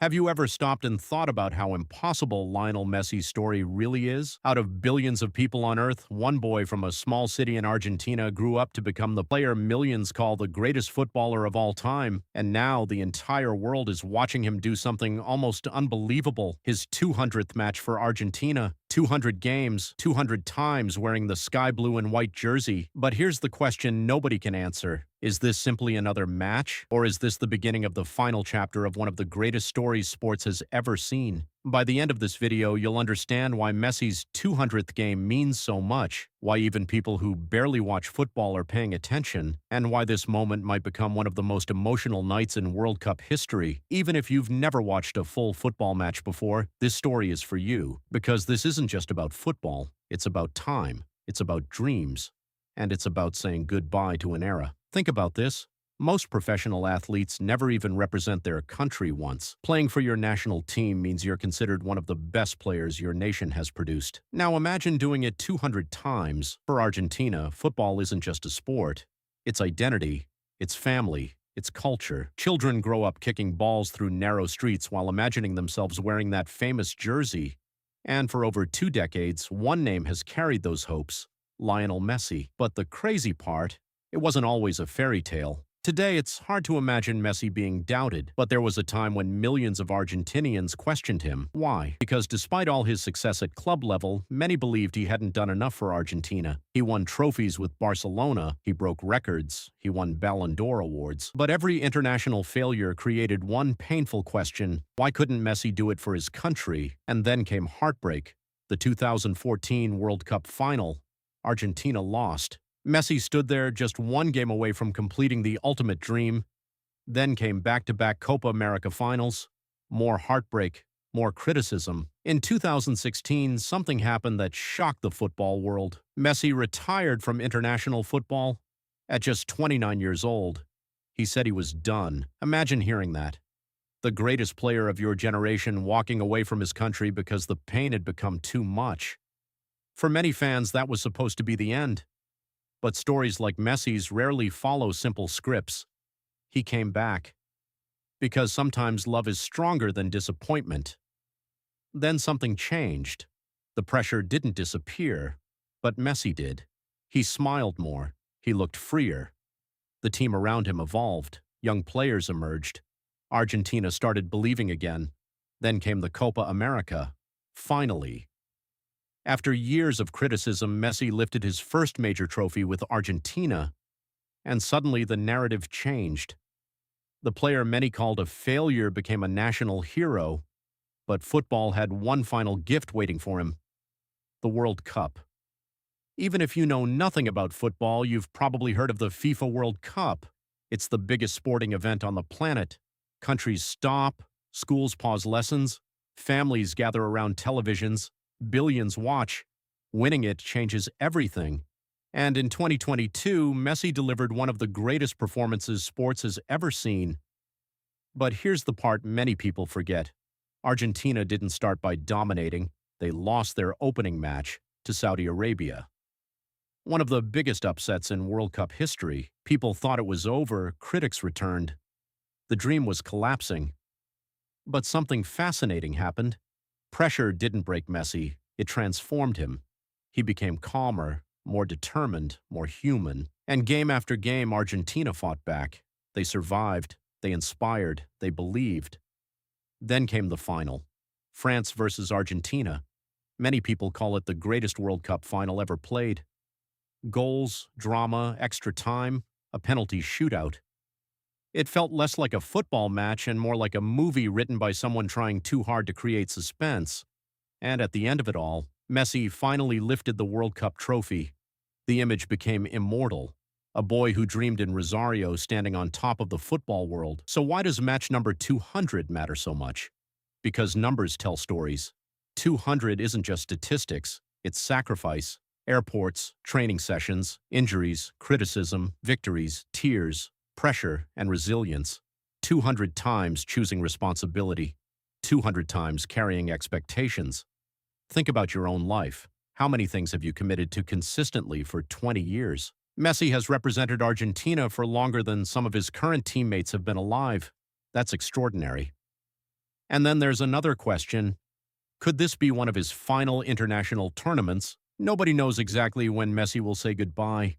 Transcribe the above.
Have you ever stopped and thought about how impossible Lionel Messi's story really is? Out of billions of people on Earth, one boy from a small city in Argentina grew up to become the player millions call the greatest footballer of all time, and now the entire world is watching him do something almost unbelievable. His 200th match for Argentina, 200 games, 200 times wearing the sky blue and white jersey. But here's the question nobody can answer. Is this simply another match, or is this the beginning of the final chapter of one of the greatest stories sports has ever seen? By the end of this video, you'll understand why Messi's 200th game means so much, why even people who barely watch football are paying attention, and why this moment might become one of the most emotional nights in World Cup history. Even if you've never watched a full football match before, this story is for you, because this isn't just about football, it's about time, it's about dreams, and it's about saying goodbye to an era. Think about this. Most professional athletes never even represent their country once. Playing for your national team means you're considered one of the best players your nation has produced. Now imagine doing it 200 times. For Argentina, football isn't just a sport. It's identity, it's family, it's culture. Children grow up kicking balls through narrow streets while imagining themselves wearing that famous jersey. And for over 2 decades, one name has carried those hopes: Lionel Messi. But the crazy part, it wasn't always a fairy tale. Today, it's hard to imagine Messi being doubted, but there was a time when millions of Argentinians questioned him. Why? Because despite all his success at club level, many believed he hadn't done enough for Argentina. He won trophies with Barcelona, he broke records, he won Ballon d'Or awards. But every international failure created one painful question: why couldn't Messi do it for his country? And then came heartbreak. The 2014 World Cup final. Argentina lost. Messi stood there just one game away from completing the ultimate dream. Then came back-to-back Copa America finals. More heartbreak, more criticism. In 2016, something happened that shocked the football world. Messi retired from international football at just 29 years old. He said he was done. Imagine hearing that. The greatest player of your generation walking away from his country because the pain had become too much. For many fans, that was supposed to be the end. But stories like Messi's rarely follow simple scripts. He came back. Because sometimes love is stronger than disappointment. Then something changed. The pressure didn't disappear, but Messi did. He smiled more. He looked freer. The team around him evolved. Young players emerged. Argentina started believing again. Then came the Copa America. Finally. After years of criticism, Messi lifted his first major trophy with Argentina, and suddenly the narrative changed. The player many called a failure became a national hero, but football had one final gift waiting for him: the World Cup. Even if you know nothing about football, you've probably heard of the FIFA World Cup. It's the biggest sporting event on the planet. Countries stop, schools pause lessons, families gather around televisions, billions watch. Winning it changes everything. And in 2022, Messi delivered one of the greatest performances sports has ever seen. But here's the part many people forget. Argentina didn't start by dominating. They lost their opening match to Saudi Arabia. One of the biggest upsets in World Cup history. People thought it was over, critics returned. The dream was collapsing. But something fascinating happened. Pressure didn't break Messi, it transformed him. He became calmer, more determined, more human. And game after game, Argentina fought back. They survived, they inspired, they believed. Then came the final. France versus Argentina. Many people call it the greatest World Cup final ever played. Goals, drama, extra time, a penalty shootout. It felt less like a football match and more like a movie written by someone trying too hard to create suspense. And at the end of it all, Messi finally lifted the World Cup trophy. The image became immortal. A boy who dreamed in Rosario standing on top of the football world. So why does match number 200 matter so much? Because numbers tell stories. 200 isn't just statistics, it's sacrifice. Airports, training sessions, injuries, criticism, victories, tears, pressure, and resilience. 200 times choosing responsibility. 200 times carrying expectations. Think about your own life. How many things have you committed to consistently for 20 years? Messi has represented Argentina for longer than some of his current teammates have been alive. That's extraordinary. And then there's another question. Could this be one of his final international tournaments? Nobody knows exactly when Messi will say goodbye.